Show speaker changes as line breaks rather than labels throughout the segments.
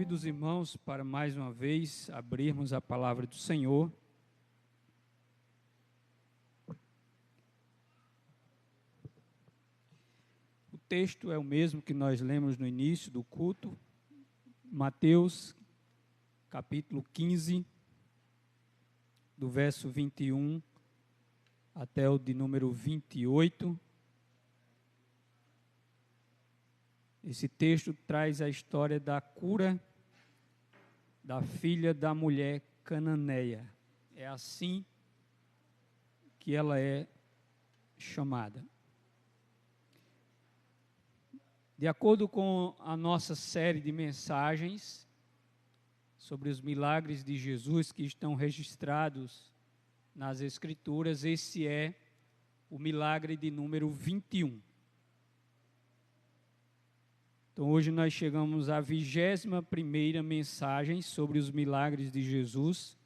Convido os irmãos para mais uma vez abrirmos a palavra do Senhor. O texto é o mesmo que nós lemos no início do culto, Mateus, capítulo 15, do verso 21 até o de número 28. Esse texto traz a história da cura da filha da mulher cananeia. É assim que ela é chamada. De acordo com a nossa série de mensagens sobre os milagres de Jesus que estão registrados nas Escrituras, esse é o milagre de número 21. Então, hoje nós chegamos à 21ª mensagem sobre os milagres de Jesus.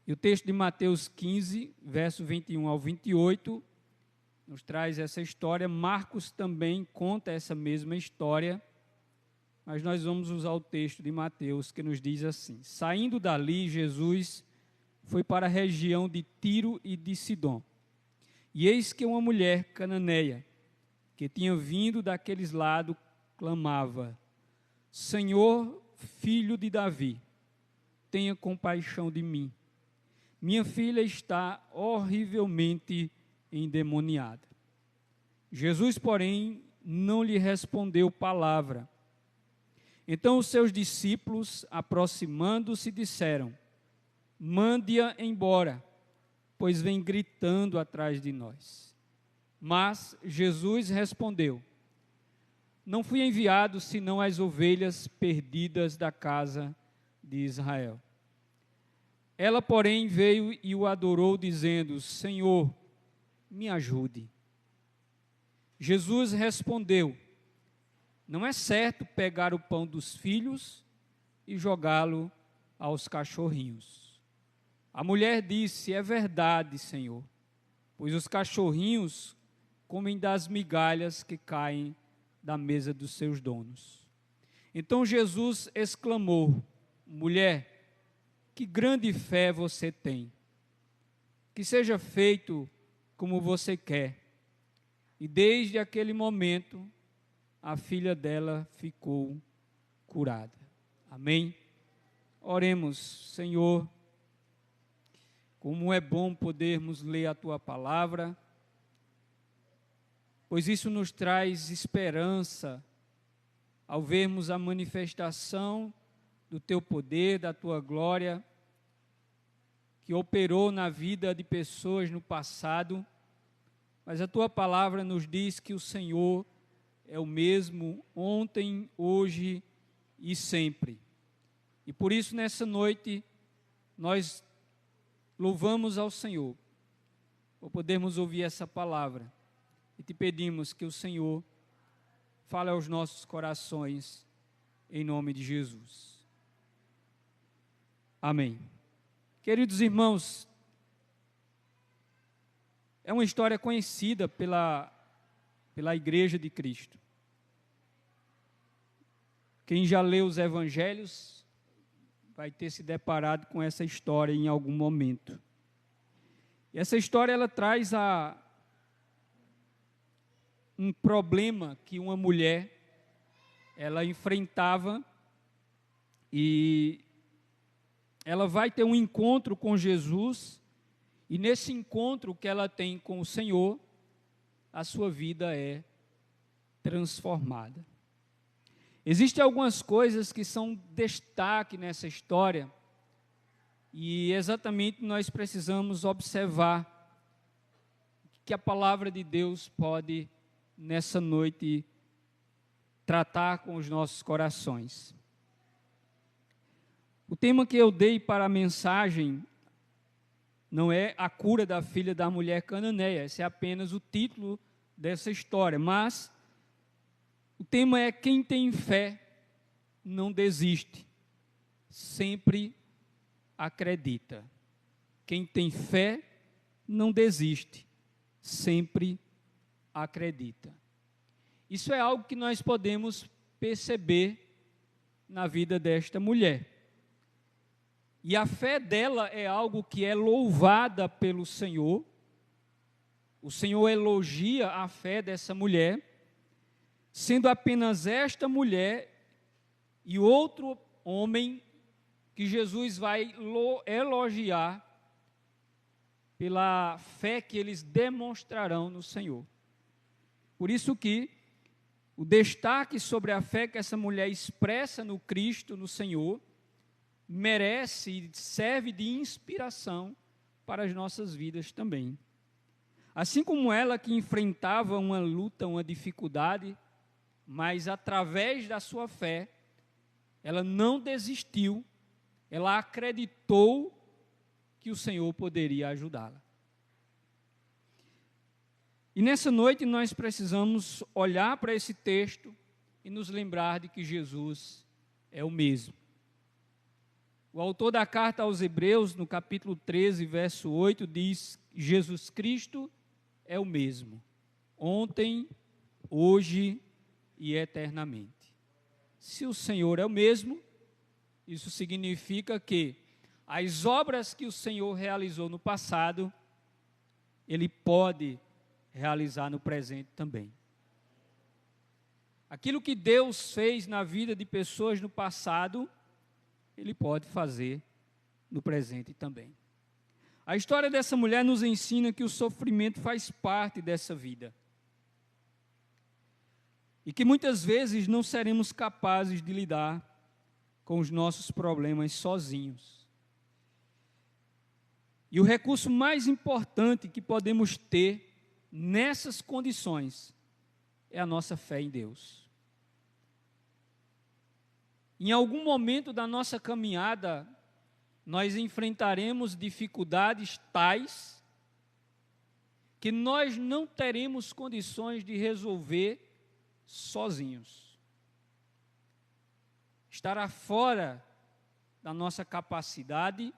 E o texto de Mateus 15, verso 21 ao 28, nos traz essa história. Marcos também conta essa mesma história, mas nós vamos usar o texto de Mateus, que nos diz assim: Saindo dali, Jesus foi para a região de Tiro e de Sidom. E eis que uma mulher cananeia, que tinha vindo daqueles lados, clamava: Senhor, filho de Davi, tenha compaixão de mim. Minha filha está horrivelmente endemoniada. Jesus, porém, não lhe respondeu palavra. Então os seus discípulos, aproximando-se, disseram: Mande-a embora, pois vem gritando atrás de nós. Mas Jesus respondeu: Não fui enviado senão as ovelhas perdidas da casa de Israel. Ela, porém, veio e o adorou, dizendo: Senhor, me ajude. Jesus respondeu: Não é certo pegar o pão dos filhos e jogá-lo aos cachorrinhos. A mulher disse: É verdade, Senhor, pois os cachorrinhos comem das migalhas que caem da mesa dos seus donos. Então Jesus exclamou: Mulher, que grande fé você tem! Que seja feito como você quer. E desde aquele momento, a filha dela ficou curada. Amém? Oremos. Senhor, como é bom podermos ler a Tua palavra, pois isso nos traz esperança ao vermos a manifestação do Teu poder, da Tua glória, que operou na vida de pessoas no passado, mas a Tua palavra nos diz que o Senhor é o mesmo ontem, hoje e sempre. E por isso, nessa noite, nós louvamos ao Senhor por podermos ouvir essa palavra. E te pedimos que o Senhor fale aos nossos corações, em nome de Jesus. Amém. Queridos irmãos, é uma história conhecida pela Igreja de Cristo. Quem já leu os Evangelhos vai ter se deparado com essa história em algum momento. E essa história, ela traz um problema que uma mulher, ela enfrentava, e ela vai ter um encontro com Jesus, e nesse encontro que ela tem com o Senhor, a sua vida é transformada. Existem algumas coisas que são destaque nessa história, e exatamente nós precisamos observar que a palavra de Deus pode, nessa noite, tratar com os nossos corações. O tema que eu dei para a mensagem não é a cura da filha da mulher cananeia, esse é apenas o título dessa história, mas o tema é: quem tem fé não desiste, sempre acredita. Quem tem fé não desiste, sempre acredita. Isso é algo que nós podemos perceber na vida desta mulher. E a fé dela é algo que é louvada pelo Senhor. O Senhor elogia a fé dessa mulher, sendo apenas esta mulher e outro homem que Jesus vai elogiar pela fé que eles demonstrarão no Senhor. Por isso que o destaque sobre a fé que essa mulher expressa no Cristo, no Senhor, merece e serve de inspiração para as nossas vidas também. Assim como ela que enfrentava uma luta, uma dificuldade, mas através da sua fé, ela não desistiu, ela acreditou que o Senhor poderia ajudá-la. E nessa noite nós precisamos olhar para esse texto e nos lembrar de que Jesus é o mesmo. O autor da carta aos Hebreus, no capítulo 13, verso 8, diz: Jesus Cristo é o mesmo, ontem, hoje e eternamente. Se o Senhor é o mesmo, isso significa que as obras que o Senhor realizou no passado, Ele pode realizar no presente também. Aquilo que Deus fez na vida de pessoas no passado, Ele pode fazer no presente também. A história dessa mulher nos ensina que o sofrimento faz parte dessa vida. E que muitas vezes não seremos capazes de lidar com os nossos problemas sozinhos. E o recurso mais importante que podemos ter nessas condições é a nossa fé em Deus. Em algum momento da nossa caminhada, nós enfrentaremos dificuldades tais que nós não teremos condições de resolver sozinhos. Estará fora da nossa capacidade,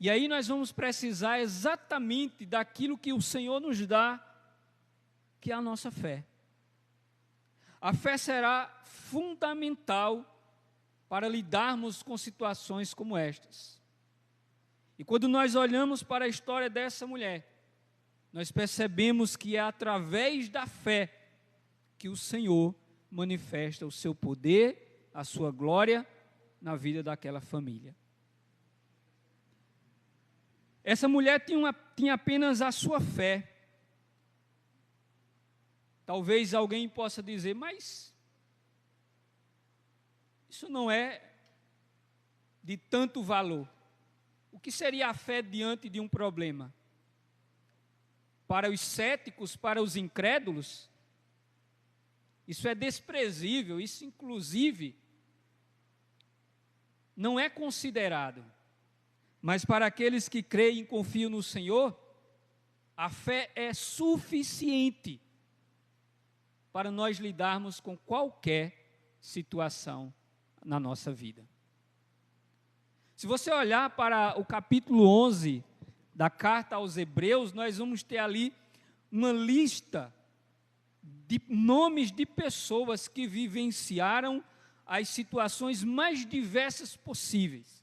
e aí nós vamos precisar exatamente daquilo que o Senhor nos dá, que é a nossa fé. A fé será fundamental para lidarmos com situações como estas. E quando nós olhamos para a história dessa mulher, nós percebemos que é através da fé que o Senhor manifesta o seu poder, a sua glória na vida daquela família. Essa mulher tinha apenas a sua fé. Talvez alguém possa dizer, mas isso não é de tanto valor. O que seria a fé diante de um problema? Para os céticos, para os incrédulos, isso é desprezível, isso inclusive não é considerado. Mas para aqueles que creem e confiam no Senhor, a fé é suficiente para nós lidarmos com qualquer situação na nossa vida. Se você olhar para o capítulo 11 da carta aos Hebreus, nós vamos ter ali uma lista de nomes de pessoas que vivenciaram as situações mais diversas possíveis.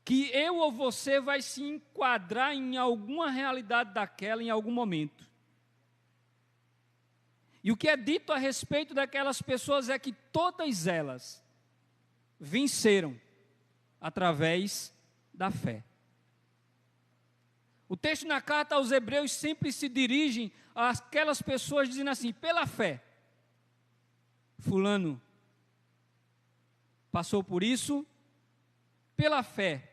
Que eu ou você vai se enquadrar em alguma realidade daquela em algum momento. E o que é dito a respeito daquelas pessoas é que todas elas venceram através da fé. O texto na carta aos Hebreus sempre se dirige àquelas pessoas dizendo assim, pela fé, fulano passou por isso, pela fé,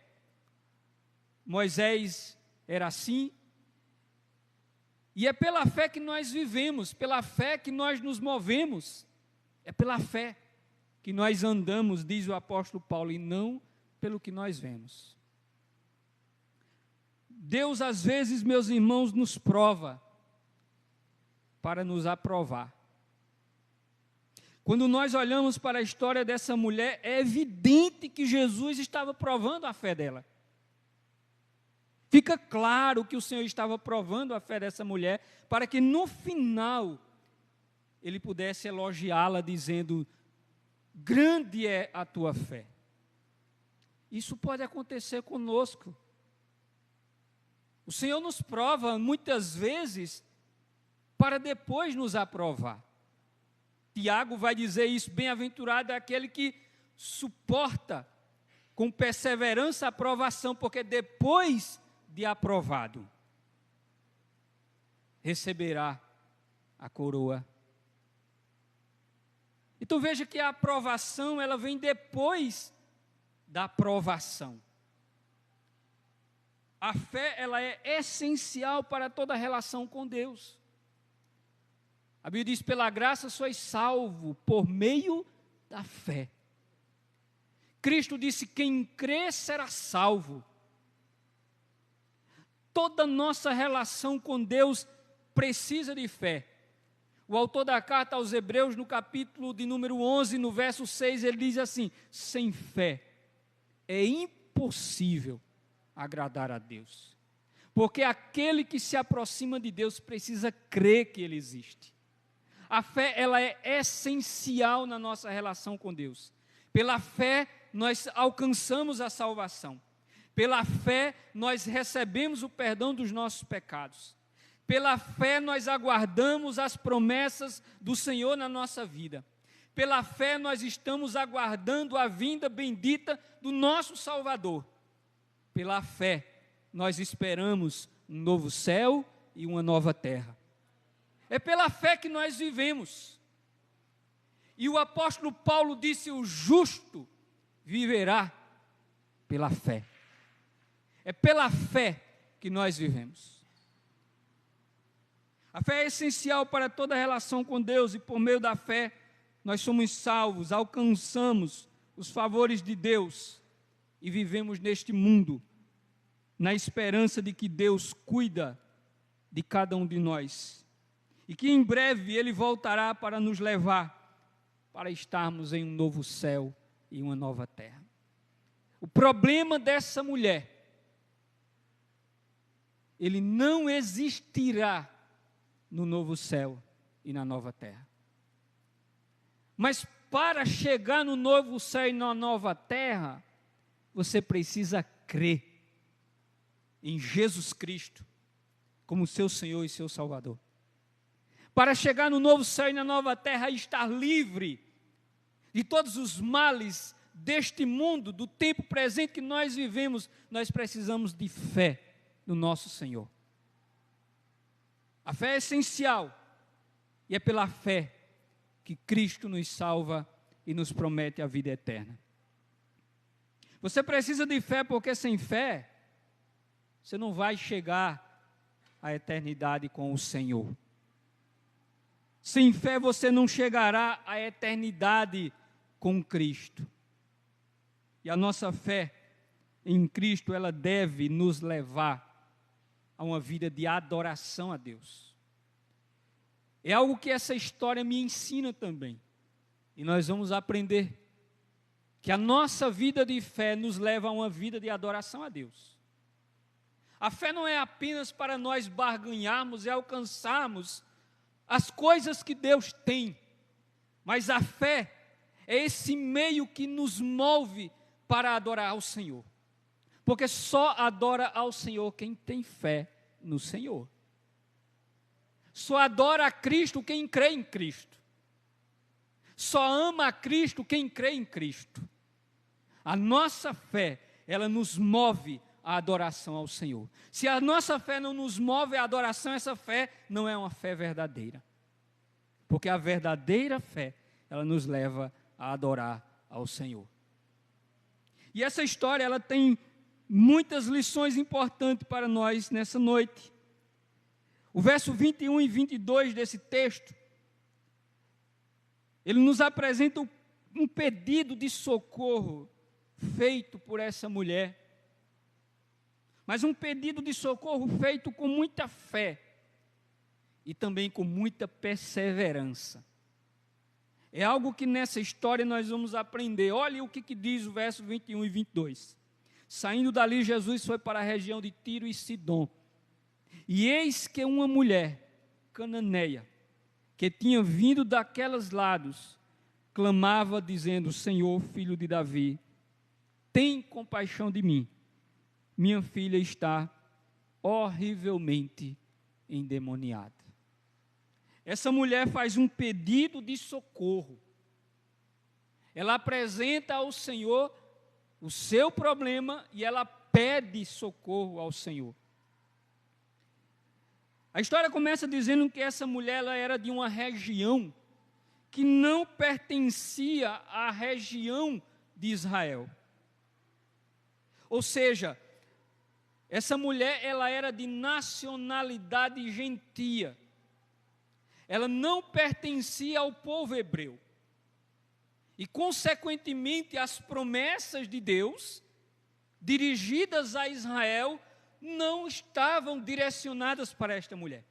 Moisés era assim, e é pela fé que nós vivemos, pela fé que nós nos movemos, é pela fé que nós andamos, diz o apóstolo Paulo, e não pelo que nós vemos. Deus, às vezes, meus irmãos, nos prova para nos aprovar. Quando nós olhamos para a história dessa mulher, é evidente que Jesus estava provando a fé dela. Fica claro que o Senhor estava provando a fé dessa mulher, para que no final ele pudesse elogiá-la dizendo: grande é a tua fé. Isso pode acontecer conosco. O Senhor nos prova muitas vezes para depois nos aprovar. Tiago vai dizer isso: bem-aventurado é aquele que suporta com perseverança a provação, porque depois de aprovado, receberá a coroa. Então veja que a aprovação, ela vem depois da aprovação. A fé, ela é essencial para toda relação com Deus. A Bíblia diz: pela graça sois salvo por meio da fé. Cristo disse: quem crê será salvo. Toda nossa relação com Deus precisa de fé. O autor da carta aos Hebreus, no capítulo de número 11, no verso 6, ele diz assim: sem fé é impossível agradar a Deus, porque aquele que se aproxima de Deus precisa crer que Ele existe. A fé, ela é essencial na nossa relação com Deus. Pela fé, nós alcançamos a salvação. Pela fé, nós recebemos o perdão dos nossos pecados. Pela fé, nós aguardamos as promessas do Senhor na nossa vida. Pela fé, nós estamos aguardando a vinda bendita do nosso Salvador. Pela fé, nós esperamos um novo céu e uma nova terra. É pela fé que nós vivemos. E o apóstolo Paulo disse: o justo viverá pela fé. É pela fé que nós vivemos. A fé é essencial para toda relação com Deus, e por meio da fé nós somos salvos, alcançamos os favores de Deus e vivemos neste mundo na esperança de que Deus cuida de cada um de nós e que em breve Ele voltará para nos levar para estarmos em um novo céu e uma nova terra. O problema dessa mulher, ele não existirá no novo céu e na nova terra. Mas para chegar no novo céu e na nova terra, você precisa crer em Jesus Cristo como seu Senhor e seu Salvador. Para chegar no novo céu e na nova terra e estar livre de todos os males deste mundo, do tempo presente que nós vivemos, nós precisamos de fé no nosso Senhor. A fé é essencial, e é pela fé que Cristo nos salva e nos promete a vida eterna. Você precisa de fé, porque sem fé, você não vai chegar à eternidade com o Senhor. Sem fé você não chegará à eternidade com Cristo. E a nossa fé em Cristo, ela deve nos levar a uma vida de adoração a Deus. É algo que essa história me ensina também. E nós vamos aprender que a nossa vida de fé nos leva a uma vida de adoração a Deus. A fé não é apenas para nós barganharmos e alcançarmos as coisas que Deus tem, mas a fé é esse meio que nos move para adorar ao Senhor. Porque só adora ao Senhor quem tem fé no Senhor. Só adora a Cristo quem crê em Cristo. Só ama a Cristo quem crê em Cristo. A nossa fé, ela nos move à adoração ao Senhor. Se a nossa fé não nos move à adoração, essa fé não é uma fé verdadeira. Porque a verdadeira fé, ela nos leva a adorar ao Senhor. E essa história, ela tem muitas lições importantes para nós nessa noite. O verso 21 e 22 desse texto, ele nos apresenta um pedido de socorro feito por essa mulher. Mas um pedido de socorro feito com muita fé e também com muita perseverança. É algo que nessa história nós vamos aprender. Olha o que diz o verso 21 e 22. Saindo dali, Jesus foi para a região de Tiro e Sidom. E eis que uma mulher cananeia, que tinha vindo daqueles lados, clamava dizendo: Senhor, filho de Davi, tem compaixão de mim. Minha filha está horrivelmente endemoniada. Essa mulher faz um pedido de socorro. Ela apresenta ao Senhor o seu problema e ela pede socorro ao Senhor. A história começa dizendo que essa mulher ela era de uma região que não pertencia à região de Israel. Ou seja, essa mulher ela era de nacionalidade gentia. Ela não pertencia ao povo hebreu. E, consequentemente, as promessas de Deus, dirigidas a Israel, não estavam direcionadas para esta mulher.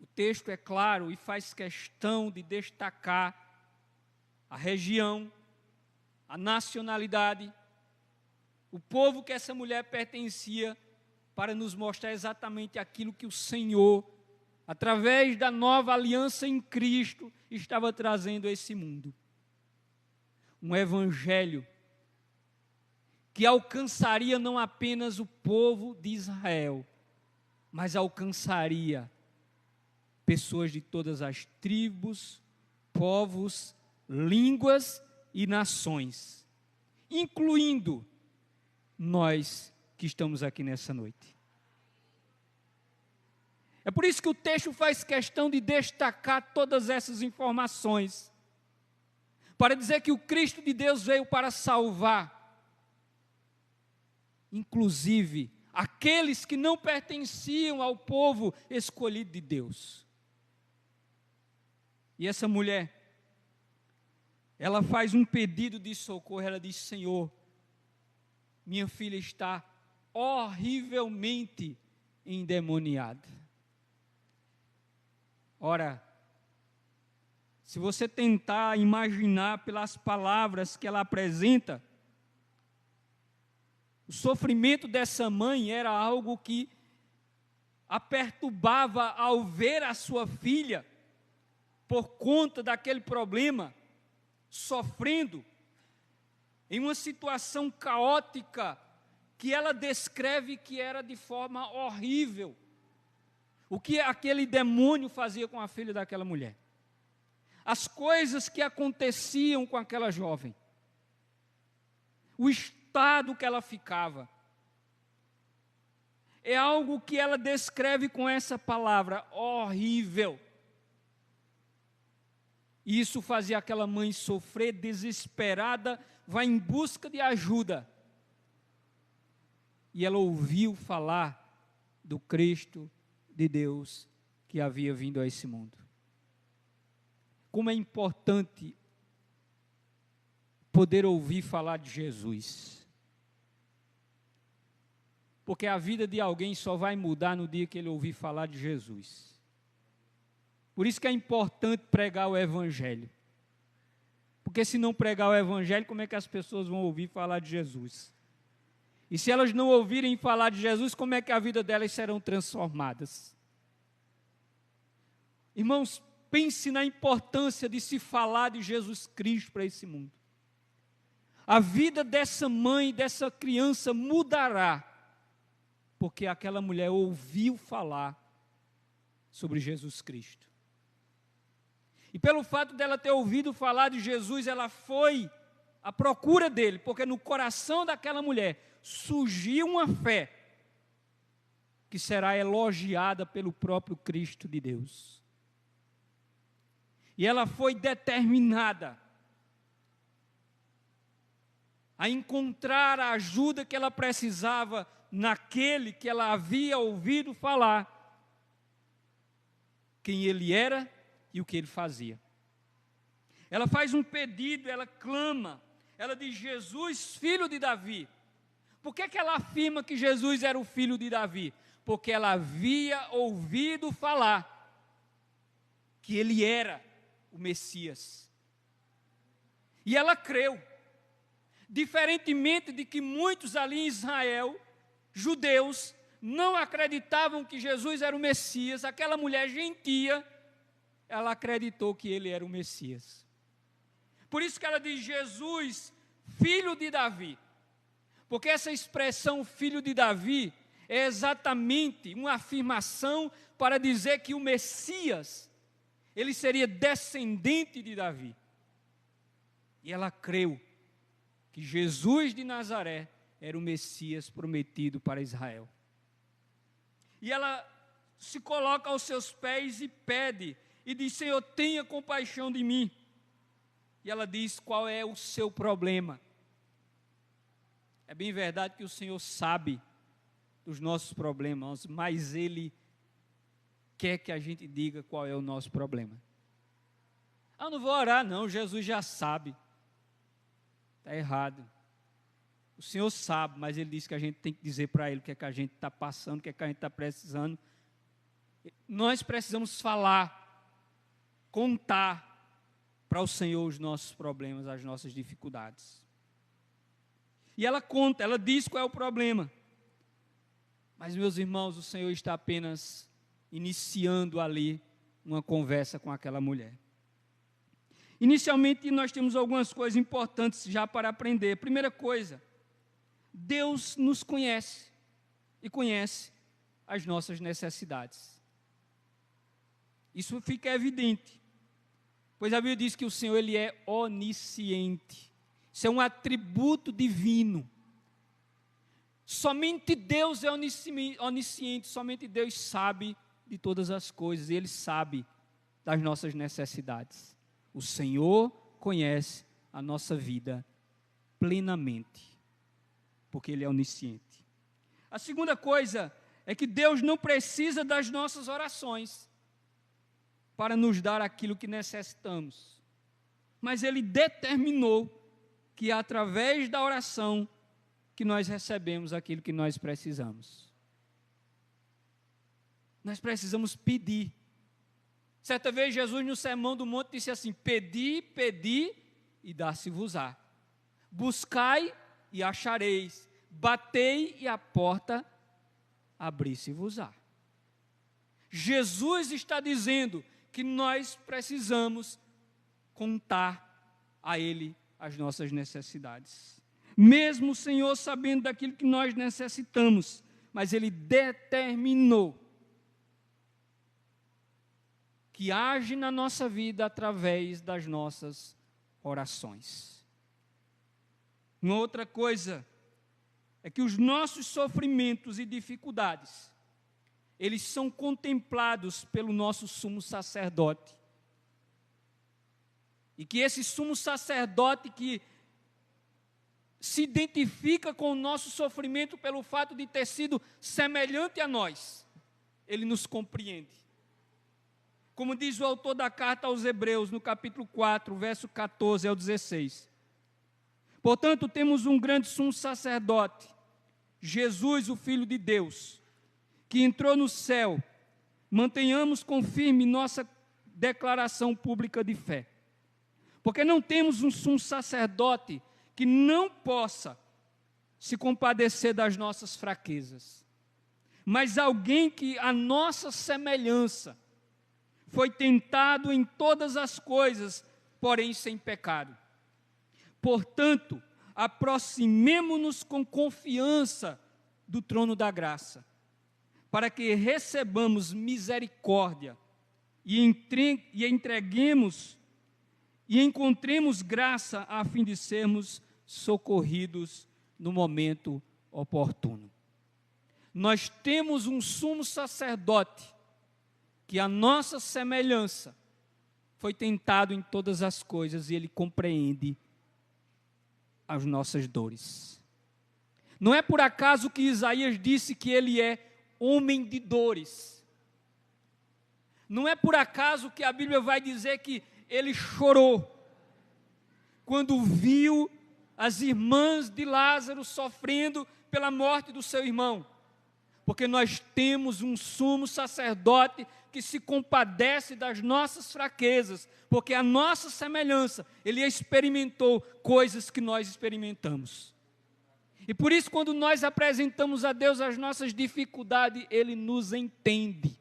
O texto é claro e faz questão de destacar a região, a nacionalidade, o povo que essa mulher pertencia, para nos mostrar exatamente aquilo que o Senhor, através da nova aliança em Cristo, estava trazendo a esse mundo. Um evangelho que alcançaria não apenas o povo de Israel, mas alcançaria pessoas de todas as tribos, povos, línguas e nações, incluindo nós que estamos aqui nessa noite. É por isso que o texto faz questão de destacar todas essas informações, para dizer que o Cristo de Deus veio para salvar, inclusive, aqueles que não pertenciam ao povo escolhido de Deus. E essa mulher, ela faz um pedido de socorro, ela diz: Senhor, minha filha está horrivelmente endemoniada. Ora, se você tentar imaginar pelas palavras que ela apresenta, o sofrimento dessa mãe era algo que a perturbava ao ver a sua filha, por conta daquele problema, sofrendo, em uma situação caótica, que ela descreve que era de forma horrível. O que aquele demônio fazia com a filha daquela mulher. As coisas que aconteciam com aquela jovem. O estado que ela ficava. É algo que ela descreve com essa palavra: horrível. E isso fazia aquela mãe sofrer, desesperada, vai em busca de ajuda. E ela ouviu falar do Cristo de Deus que havia vindo a esse mundo. Como é importante poder ouvir falar de Jesus. Porque a vida de alguém só vai mudar no dia que ele ouvir falar de Jesus. Por isso que é importante pregar o Evangelho. Porque se não pregar o Evangelho, como é que as pessoas vão ouvir falar de Jesus? E se elas não ouvirem falar de Jesus, como é que a vida delas serão transformadas? Irmãos, pense na importância de se falar de Jesus Cristo para esse mundo. A vida dessa mãe, dessa criança mudará, porque aquela mulher ouviu falar sobre Jesus Cristo. E pelo fato dela ter ouvido falar de Jesus, ela foi à procura dele, porque no coração daquela mulher surgiu uma fé que será elogiada pelo próprio Cristo de Deus. E ela foi determinada a encontrar a ajuda que ela precisava naquele que ela havia ouvido falar, quem ele era e o que ele fazia. Ela faz um pedido, ela clama, ela diz: Jesus, filho de Davi. Por que ela afirma que Jesus era o filho de Davi? Porque ela havia ouvido falar que ele era o Messias. E ela creu. Diferentemente de que muitos ali em Israel, judeus, não acreditavam que Jesus era o Messias, aquela mulher gentia, ela acreditou que ele era o Messias. Por isso que ela diz Jesus, filho de Davi. Porque essa expressão filho de Davi é exatamente uma afirmação para dizer que o Messias, ele seria descendente de Davi. E ela creu que Jesus de Nazaré era o Messias prometido para Israel. E ela se coloca aos seus pés e pede, e diz: Senhor, tenha compaixão de mim. E ela diz: qual é o seu problema? É bem verdade que o Senhor sabe dos nossos problemas, mas Ele quer que a gente diga qual é o nosso problema. Eu não vou orar não, Jesus já sabe. Está errado. O Senhor sabe, mas Ele diz que a gente tem que dizer para Ele o que é que a gente está passando, o que é que a gente está precisando. Nós precisamos falar, contar para o Senhor os nossos problemas, as nossas dificuldades. E ela conta, ela diz qual é o problema. Mas, meus irmãos, o Senhor está apenas iniciando ali uma conversa com aquela mulher. Inicialmente, nós temos algumas coisas importantes já para aprender. Primeira coisa, Deus nos conhece e conhece as nossas necessidades. Isso fica evidente, pois a Bíblia diz que o Senhor, Ele é onisciente. Isso é um atributo divino. Somente Deus é onisciente, somente Deus sabe de todas as coisas, e Ele sabe das nossas necessidades. O Senhor conhece a nossa vida plenamente, porque Ele é onisciente. A segunda coisa é que Deus não precisa das nossas orações para nos dar aquilo que necessitamos, mas Ele determinou que através da oração que nós recebemos aquilo que nós precisamos. Nós precisamos pedir. Certa vez Jesus no Sermão do Monte disse assim: pedi, pedi e dar-se-vos-á. Buscai e achareis. Batei e a porta abrir-se-vos-á. Jesus está dizendo que nós precisamos contar a Ele as nossas necessidades. Mesmo o Senhor sabendo daquilo que nós necessitamos, mas Ele determinou que age na nossa vida através das nossas orações. Uma outra coisa é que os nossos sofrimentos e dificuldades, eles são contemplados pelo nosso sumo sacerdote. E que esse sumo sacerdote que se identifica com o nosso sofrimento pelo fato de ter sido semelhante a nós, ele nos compreende. Como diz o autor da carta aos Hebreus, no capítulo 4, verso 14 ao 16. Portanto, temos um grande sumo sacerdote, Jesus, o Filho de Deus, que entrou no céu. Mantenhamos com firme nossa declaração pública de fé. Porque não temos um sumo sacerdote que não possa se compadecer das nossas fraquezas, mas alguém que a nossa semelhança foi tentado em todas as coisas, porém sem pecado. Portanto, aproximemo-nos com confiança do trono da graça, para que recebamos misericórdia e entreguemos e encontremos graça a fim de sermos socorridos no momento oportuno. Nós temos um sumo sacerdote que a nossa semelhança foi tentado em todas as coisas e ele compreende as nossas dores. Não é por acaso que Isaías disse que ele é homem de dores. Não é por acaso que a Bíblia vai dizer que ele chorou quando viu as irmãs de Lázaro sofrendo pela morte do seu irmão. Porque nós temos um sumo sacerdote que se compadece das nossas fraquezas, porque a nossa semelhança, ele experimentou coisas que nós experimentamos. E por isso, quando nós apresentamos a Deus as nossas dificuldades, Ele nos entende.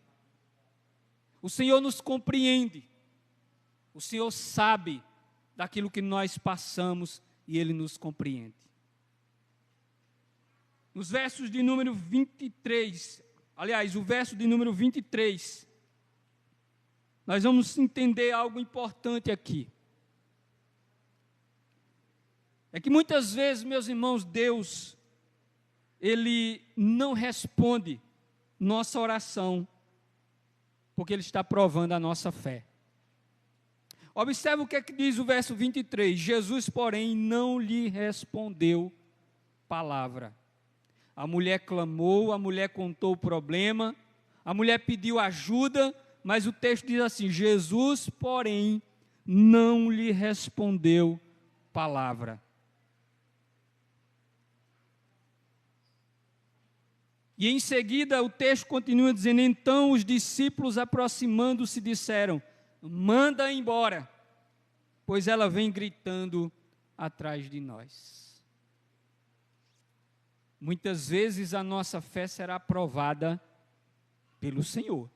O Senhor nos compreende. O Senhor sabe daquilo que nós passamos e Ele nos compreende. Nos versos de número 23, aliás, o verso de número 23, nós vamos entender algo importante aqui. É que muitas vezes, meus irmãos, Deus, Ele não responde nossa oração, porque Ele está provando a nossa fé. Observe o que é que diz o verso 23. Jesus, porém, não lhe respondeu palavra. A mulher clamou, a mulher contou o problema, a mulher pediu ajuda, mas o texto diz assim: Jesus, porém, não lhe respondeu palavra. E em seguida o texto continua dizendo: então os discípulos, aproximando-se, disseram: manda embora, pois ela vem gritando atrás de nós. Muitas vezes a nossa fé será provada pelo Senhor.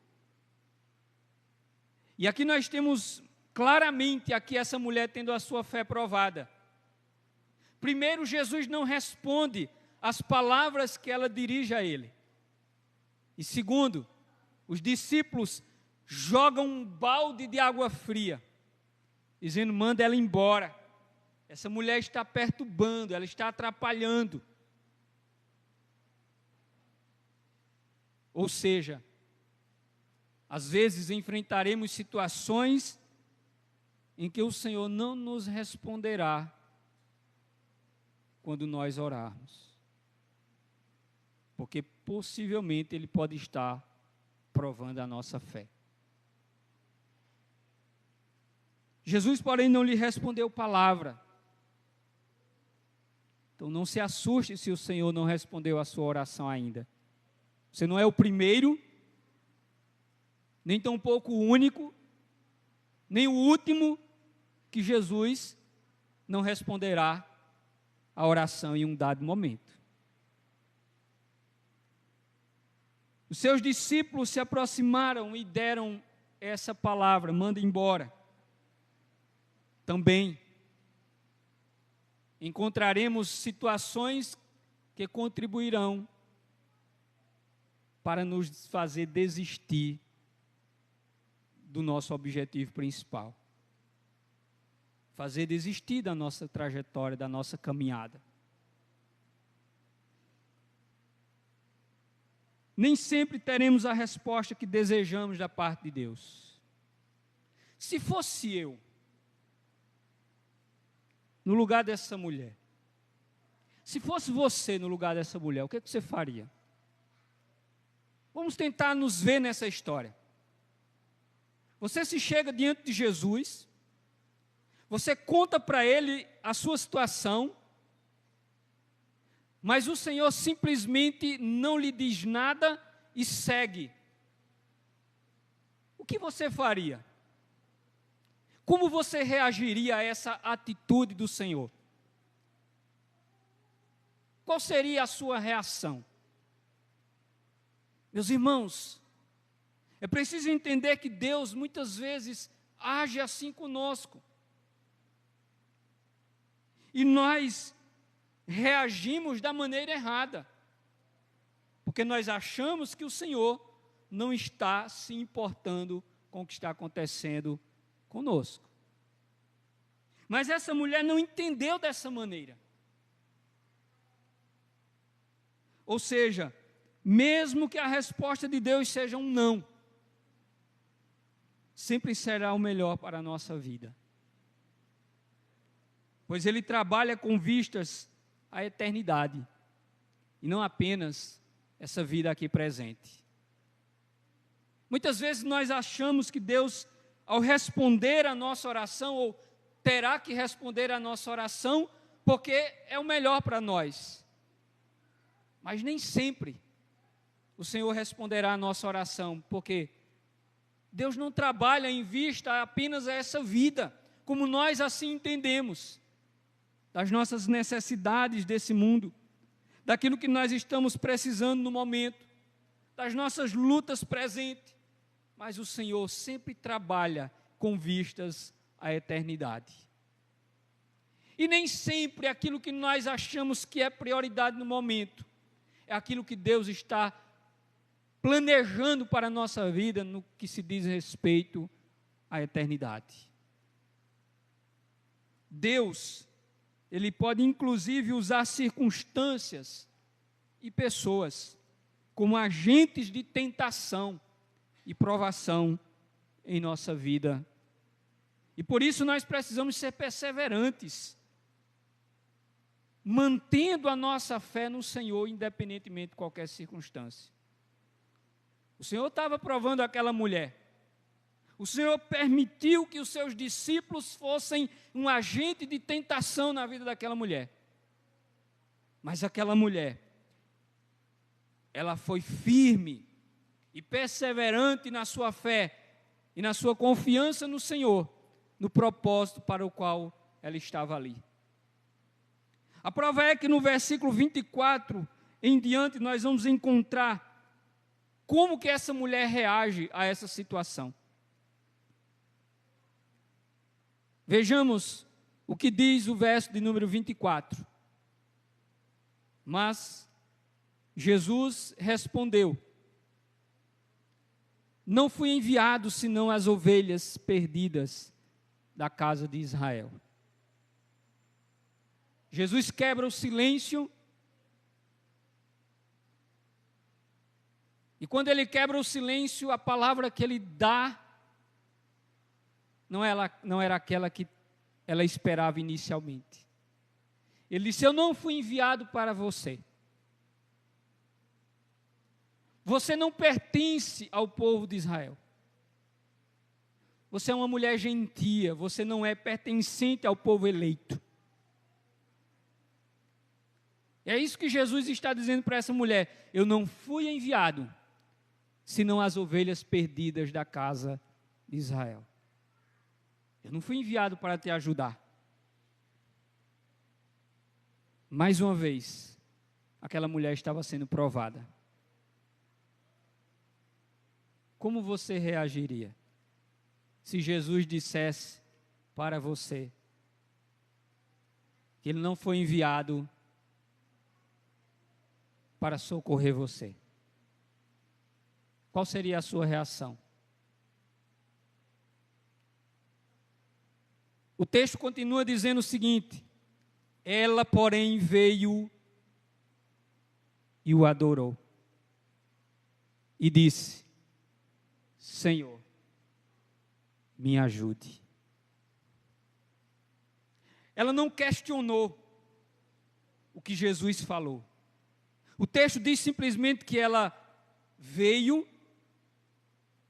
E aqui nós temos claramente aqui essa mulher tendo a sua fé provada. Primeiro, Jesus não responde as palavras que ela dirige a ele. E segundo, os discípulos jogam um balde de água fria, dizendo: manda ela embora. Essa mulher está perturbando, ela está atrapalhando. Ou seja, às vezes enfrentaremos situações em que o Senhor não nos responderá quando nós orarmos. Porque possivelmente Ele pode estar provando a nossa fé. Jesus, porém, não lhe respondeu palavra. Então não se assuste se o Senhor não respondeu a sua oração ainda. Você não é o primeiro, nem tampouco o único, nem o último que Jesus não responderá a oração em um dado momento. Os seus discípulos se aproximaram e deram essa palavra: manda embora. Também encontraremos situações que contribuirão para nos fazer desistir do nosso objetivo principal. Fazer desistir da nossa trajetória, da nossa caminhada. Nem sempre teremos a resposta que desejamos da parte de Deus. Se fosse eu, no lugar dessa mulher, se fosse você no lugar dessa mulher, o que você faria? Vamos tentar nos ver nessa história. Você se chega diante de Jesus, você conta para Ele a sua situação, mas o Senhor simplesmente não lhe diz nada e segue. O que você faria? Como você reagiria a essa atitude do Senhor? Qual seria a sua reação? Meus irmãos, é preciso entender que Deus muitas vezes age assim conosco. E nós reagimos da maneira errada, porque nós achamos que o Senhor não está se importando com o que está acontecendo conosco. Mas essa mulher não entendeu dessa maneira. Ou seja, mesmo que a resposta de Deus seja um não, sempre será o melhor para a nossa vida. Pois Ele trabalha com vistas à eternidade, e não apenas essa vida aqui presente. Muitas vezes nós achamos que Deus, ao responder a nossa oração, ou terá que responder a nossa oração, porque é o melhor para nós. Mas nem sempre o Senhor responderá a nossa oração, porque Deus não trabalha em vista apenas a essa vida, como nós assim entendemos, das nossas necessidades desse mundo. daquilo que nós estamos precisando no momento, das nossas lutas presentes, mas o Senhor sempre trabalha com vistas à eternidade. E nem sempre aquilo que nós achamos que é prioridade no momento, é aquilo que Deus está planejando para a nossa vida no que se diz respeito à eternidade. Deus, Ele pode inclusive usar circunstâncias e pessoas como agentes de tentação e provação em nossa vida. E por isso nós precisamos ser perseverantes, mantendo a nossa fé no Senhor, independentemente de qualquer circunstância. O Senhor estava provando aquela mulher. O Senhor permitiu que os seus discípulos fossem um agente de tentação na vida daquela mulher. Mas aquela mulher, ela foi firme e perseverante na sua fé e na sua confiança no Senhor, no propósito para o qual ela estava ali. A prova é que no versículo 24 em diante nós vamos encontrar como que essa mulher reage a essa situação. Vejamos o que diz o verso de número 24. Mas Jesus respondeu: não fui enviado senão as ovelhas perdidas da casa de Israel. Jesus quebra o silêncio. E quando ele quebra o silêncio, a palavra que ele dá não era aquela que ela esperava inicialmente. Ele disse: eu não fui enviado para você. Você não pertence ao povo de Israel. Você é uma mulher gentia, você não é pertencente ao povo eleito. E é isso que Jesus está dizendo para essa mulher: eu não fui enviado, senão as ovelhas perdidas da casa de Israel. Eu não fui enviado para te ajudar. Mais uma vez, aquela mulher estava sendo provada. Como você reagiria se Jesus dissesse para você que Ele não foi enviado para socorrer você? Qual seria a sua reação? O texto continua dizendo o seguinte: ela, porém, veio e o adorou e disse: Senhor, me ajude. Ela não questionou o que Jesus falou. O texto diz simplesmente que ela veio,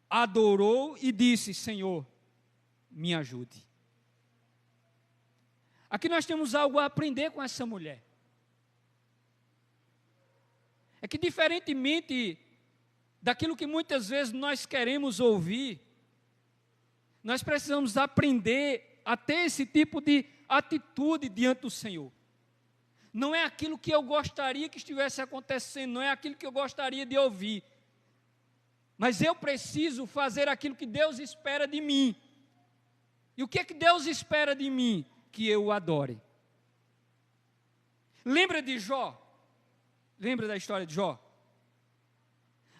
adorou e disse: Senhor, me ajude. Aqui nós temos algo a aprender com essa mulher. É que, diferentemente daquilo que muitas vezes nós queremos ouvir, nós precisamos aprender a ter esse tipo de atitude diante do Senhor. Não é aquilo que eu gostaria que estivesse acontecendo, não é aquilo que eu gostaria de ouvir, mas eu preciso fazer aquilo que Deus espera de mim. E o que é que Deus espera de mim? Que eu o adore. Lembra de Jó? Lembra da história de Jó?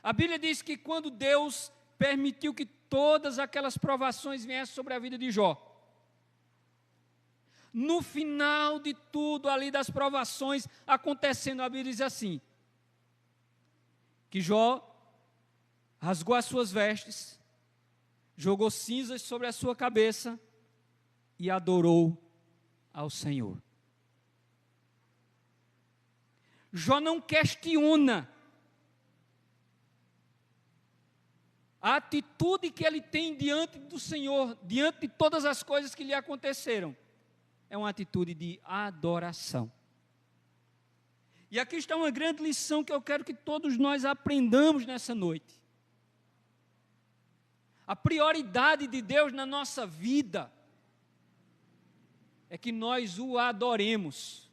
A Bíblia diz que quando Deus permitiu que todas aquelas provações viessem sobre a vida de Jó, no final de tudo ali das provações acontecendo, a Bíblia diz assim, que Jó rasgou as suas vestes, jogou cinzas sobre a sua cabeça e adorou ao Senhor. Jó não questiona a atitude que ele tem diante do Senhor, diante de todas as coisas que lhe aconteceram. É uma atitude de adoração. E aqui está uma grande lição que eu quero que todos nós aprendamos nessa noite. A prioridade de Deus na nossa vida é que nós o adoremos.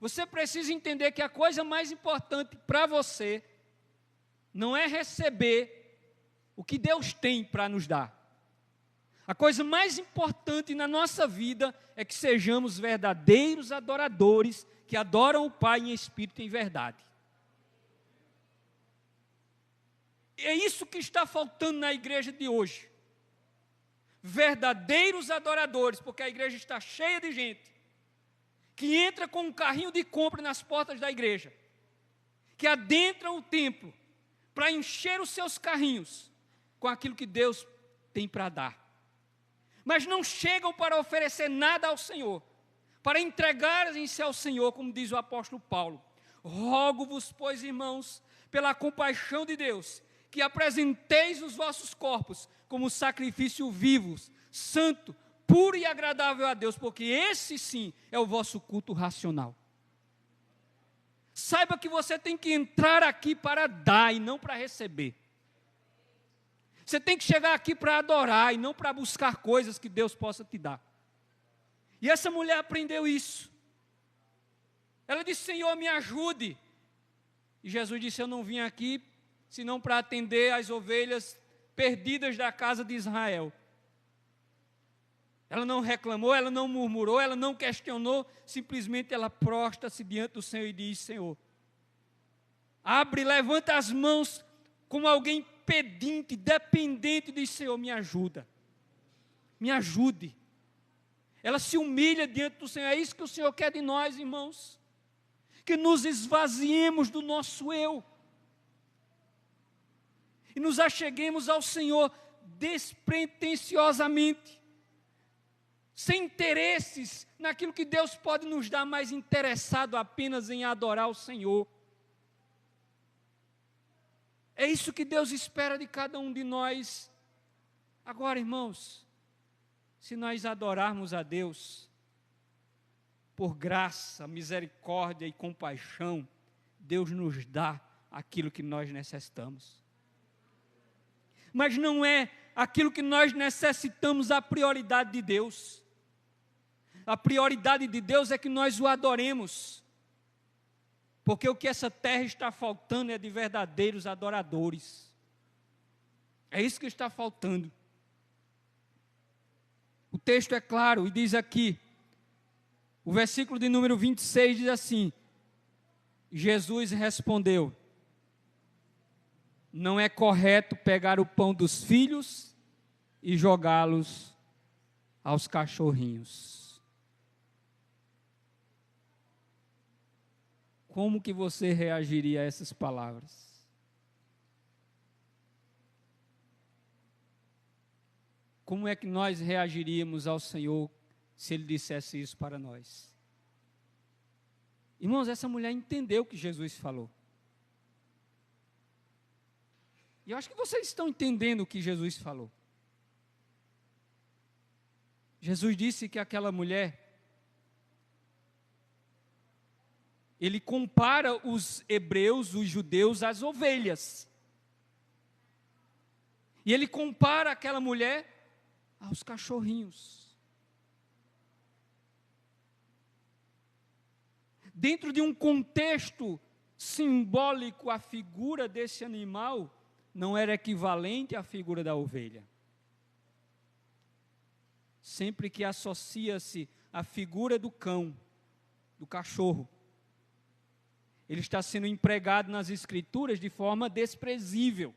Você precisa entender que a coisa mais importante para você não é receber o que Deus tem para nos dar. A coisa mais importante na nossa vida é que sejamos verdadeiros adoradores que adoram o Pai em espírito e em verdade. É isso que está faltando na igreja de hoje. Verdadeiros adoradores, porque a igreja está cheia de gente que entra com um carrinho de compra nas portas da igreja, que adentram o templo para encher os seus carrinhos com aquilo que Deus tem para dar. Mas não chegam para oferecer nada ao Senhor, para entregarem-se ao Senhor, como diz o apóstolo Paulo. Rogo-vos, pois, irmãos, pela compaixão de Deus, que apresenteis os vossos corpos como sacrifício vivo, santo, puro e agradável a Deus, porque esse sim é o vosso culto racional. Saiba que você tem que entrar aqui para dar e não para receber. Você tem que chegar aqui para adorar e não para buscar coisas que Deus possa te dar. E essa mulher aprendeu isso. Ela disse: Senhor, me ajude. E Jesus disse: eu não vim aqui senão para atender as ovelhas perdidas da casa de Israel. Ela não reclamou, ela não murmurou, ela não questionou, simplesmente ela prostra-se diante do Senhor e diz: Senhor, abre, levanta as mãos como alguém pedinte, dependente, diz: Senhor, me ajuda, me ajude. Ela se humilha diante do Senhor. É isso que o Senhor quer de nós, irmãos, que nos esvaziemos do nosso eu e nos acheguemos ao Senhor despretensiosamente, sem interesses naquilo que Deus pode nos dar, mas interessado apenas em adorar o Senhor. É isso que Deus espera de cada um de nós. Agora, irmãos, se nós adorarmos a Deus por graça, misericórdia e compaixão, Deus nos dá aquilo que nós necessitamos. Mas não é aquilo que nós necessitamos a prioridade de Deus. A prioridade de Deus é que nós o adoremos. Porque o que essa terra está faltando é de verdadeiros adoradores. É isso que está faltando. O texto é claro e diz aqui, o versículo de número 26 diz assim: Jesus respondeu: não é correto pegar o pão dos filhos e jogá-los aos cachorrinhos. Como que você reagiria a essas palavras? Como é que nós reagiríamos ao Senhor se Ele dissesse isso para nós? Irmãos, essa mulher entendeu o que Jesus falou. E eu acho que vocês estão entendendo o que Jesus falou. Jesus disse que aquela mulher, ele compara os hebreus, os judeus, às ovelhas. E ele compara aquela mulher aos cachorrinhos. Dentro de um contexto simbólico, a figura desse animal não era equivalente à figura da ovelha. Sempre que associa-se a figura do cão, do cachorro, ele está sendo empregado nas Escrituras de forma desprezível.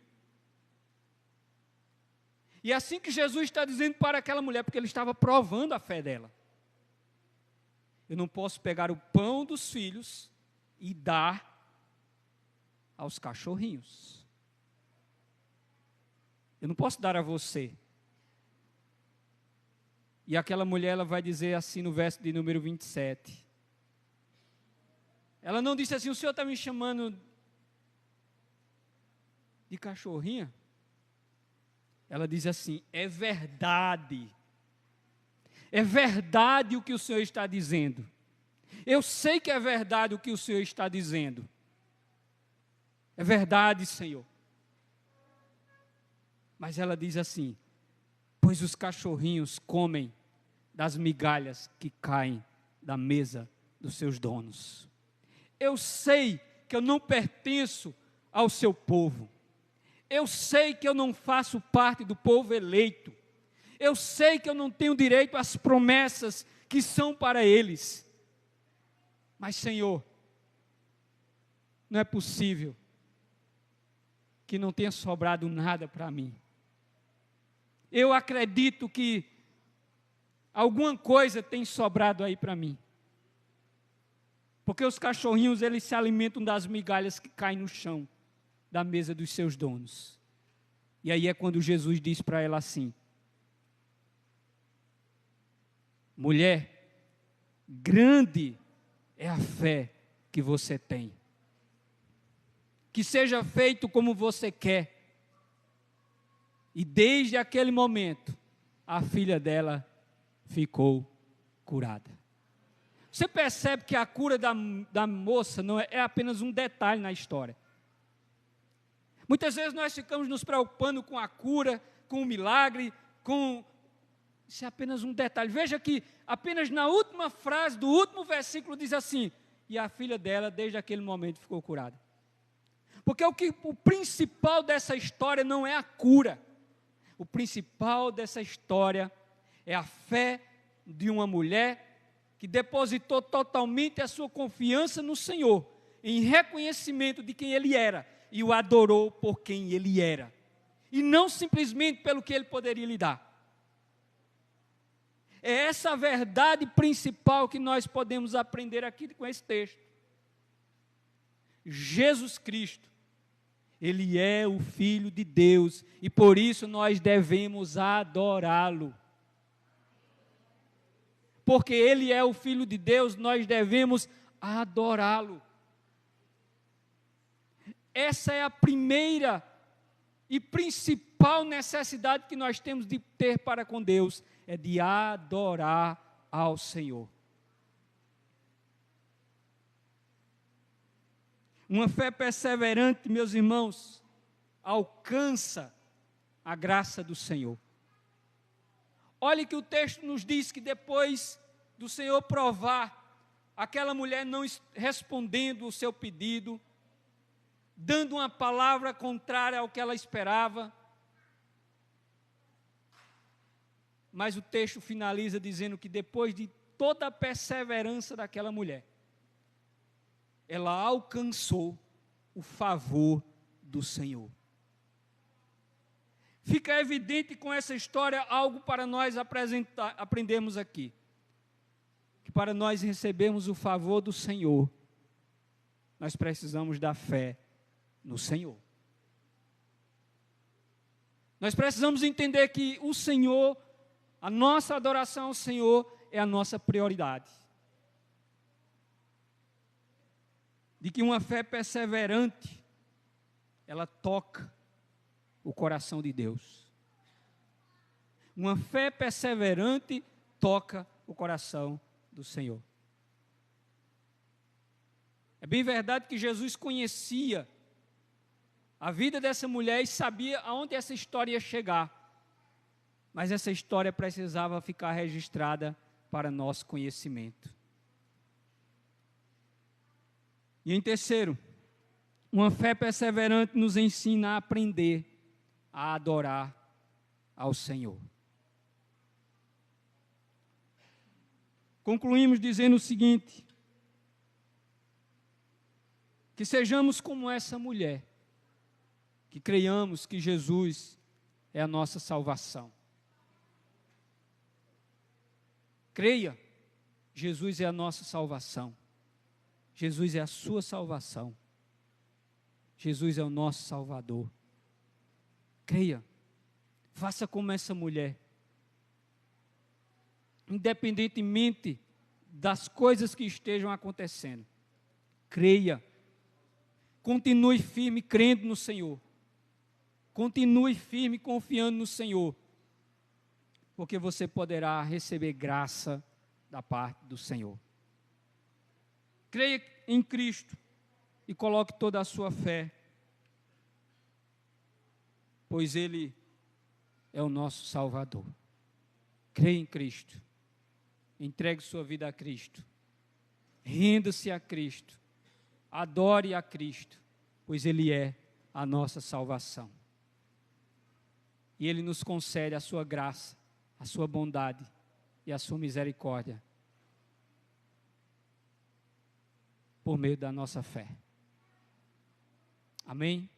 E é assim que Jesus está dizendo para aquela mulher, porque ele estava provando a fé dela. Eu não posso pegar o pão dos filhos e dar aos cachorrinhos. Eu não posso dar a você. E aquela mulher, ela vai dizer assim no verso de número 27. Ela não disse assim: o senhor está me chamando de cachorrinha? Ela diz assim: é verdade. É verdade o que o Senhor está dizendo. Eu sei que é verdade o que o Senhor está dizendo. É verdade, Senhor. Mas ela diz assim: pois os cachorrinhos comem das migalhas que caem da mesa dos seus donos. eu sei que eu não pertenço ao seu povo. Eu sei que eu não faço parte do povo eleito. Eu sei que eu não tenho direito às promessas que são para eles. Mas, Senhor, não é possível que não tenha sobrado nada para mim. Eu acredito que alguma coisa tem sobrado aí para mim. Porque os cachorrinhos, eles se alimentam das migalhas que caem no chão da mesa dos seus donos. E aí é quando Jesus diz para ela assim: mulher, grande é a fé que você tem. Que seja feito como você quer. E desde aquele momento, a filha dela ficou curada. Você percebe que a cura da moça não é apenas um detalhe na história. Muitas vezes nós ficamos nos preocupando com a cura, com o milagre, isso é apenas um detalhe. Veja que apenas na última frase do último versículo diz assim: e a filha dela, desde aquele momento, ficou curada. Porque o principal dessa história não é a cura. O principal dessa história é a fé de uma mulher que depositou totalmente a sua confiança no Senhor, em reconhecimento de quem Ele era, e o adorou por quem Ele era, e não simplesmente pelo que Ele poderia lhe dar. É essa a verdade principal que nós podemos aprender aqui com esse texto. Jesus Cristo, Ele é o Filho de Deus, e por isso nós devemos adorá-lo. Porque Ele é o Filho de Deus, nós devemos adorá-lo. Essa é a primeira e principal necessidade que nós temos de ter para com Deus, é de adorar ao Senhor. Uma fé perseverante, meus irmãos, alcança a graça do Senhor. Olhe que o texto nos diz que depois do Senhor provar aquela mulher não respondendo o seu pedido, dando uma palavra contrária ao que ela esperava, mas o texto finaliza dizendo que depois de toda a perseverança daquela mulher, ela alcançou o favor do Senhor. Fica evidente com essa história algo para nós aprendermos aqui. Que para nós recebermos o favor do Senhor, nós precisamos da fé no Senhor. Nós precisamos entender que o Senhor, a nossa adoração ao Senhor é a nossa prioridade. De que uma fé perseverante, ela toca o coração de Deus. Uma fé perseverante toca o coração do Senhor. É bem verdade que Jesus conhecia a vida dessa mulher e sabia aonde essa história ia chegar. Mas essa história precisava ficar registrada para nosso conhecimento. E em terceiro, uma fé perseverante nos ensina a aprender a adorar ao Senhor. Concluímos dizendo o seguinte: que sejamos como essa mulher, que creiamos que Jesus é a nossa salvação. Creia, Jesus é a nossa salvação. Jesus é a sua salvação. Jesus é o nosso Salvador. Creia, faça como essa mulher. Independentemente das coisas que estejam acontecendo, creia. Continue firme crendo no Senhor. Continue firme confiando no Senhor. Porque você poderá receber graça da parte do Senhor. Creia em Cristo e coloque toda a sua fé, pois Ele é o nosso Salvador. Creia em Cristo, entregue sua vida a Cristo, renda-se a Cristo adore a Cristo, pois Ele é a nossa salvação. E Ele nos concede a sua graça, a sua bondade e a sua misericórdia por meio da nossa fé. Amém?